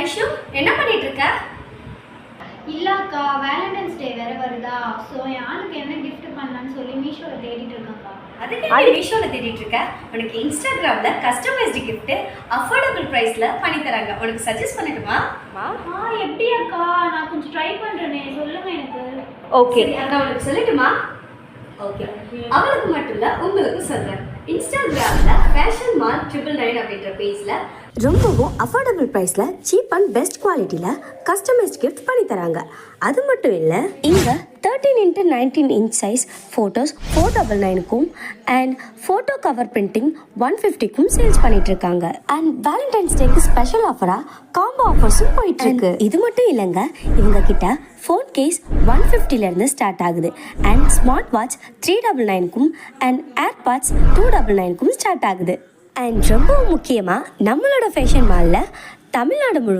ஐஷு, என்ன பண்ணிட்டு இருக்க? இல்லக்கா, வேலண்டைன்ஸ் டே வேற வருதா? ஸோ என் ஆளுக்கு என்ன gift பண்ணலான்னு சொல்லி மீஷோவில் தேடிட்டு இருக்கேன்க்கா. அதுக்கு மீஷோல தேடிட்டு இருக்க? உனக்கு இன்ஸ்டாகிராம்ல கஸ்டமைஸ்டு கிஃப்ட் அஃபோர்டபுள் பிரைஸ்ல பண்ணி தராங்க. உனக்கு சஜஸ்ட் பண்ணட்டுமா? எப்படி அக்கா? நான் கொஞ்சம் ட்ரை பண்றேனே, சொல்லுங்க எனக்கு. ஓகே, நான் உனக்கு சொல்லட்டுமா? ஓகே, அவளுக்கு மட்டும் இல்ல உங்களுக்கு சொல்றேன். இன்ஸ்டாகிராம்ல ஃபேஷன் மால் 999 அப்படின்ற பேஜ்ல ரொம்பவும் அஃபோர்டபுள் ப்ரைஸில் சீப் அண்ட் பெஸ்ட் குவாலிட்டியில் கஸ்டமைஸ்ட் கிஃப்ட் பண்ணி தராங்க. அது மட்டும் இல்லை, இங்கே 13x19 இன்ச் சைஸ் ஃபோட்டோஸ் 499க்கும் அண்ட் ஃபோட்டோ கவர் பிரிண்டிங் 150க்கும் சேல்ஸ் பண்ணிட்டு இருக்காங்க. அண்ட் வேலண்டைன்ஸ் டேக்கு ஸ்பெஷல் ஆஃபராக காம்போ ஆஃபர்ஸும் போயிட்டு இருக்கு. இது மட்டும் இல்லைங்க, இவங்க கிட்ட ஃபோன் கேஸ் 150லேருந்து ஸ்டார்ட் ஆகுது. அண்ட் ஸ்மார்ட் வாட்ச் 399க்கும் அண்ட் ஏர்பாட்ஸ் 299க்கும் ஸ்டார்ட் ஆகுது. அண்ட் ரொம்ப முக்கியமாக நம்மளோட ஃபேஷன் மாலில் தமிழ்நாடு முழுவதும்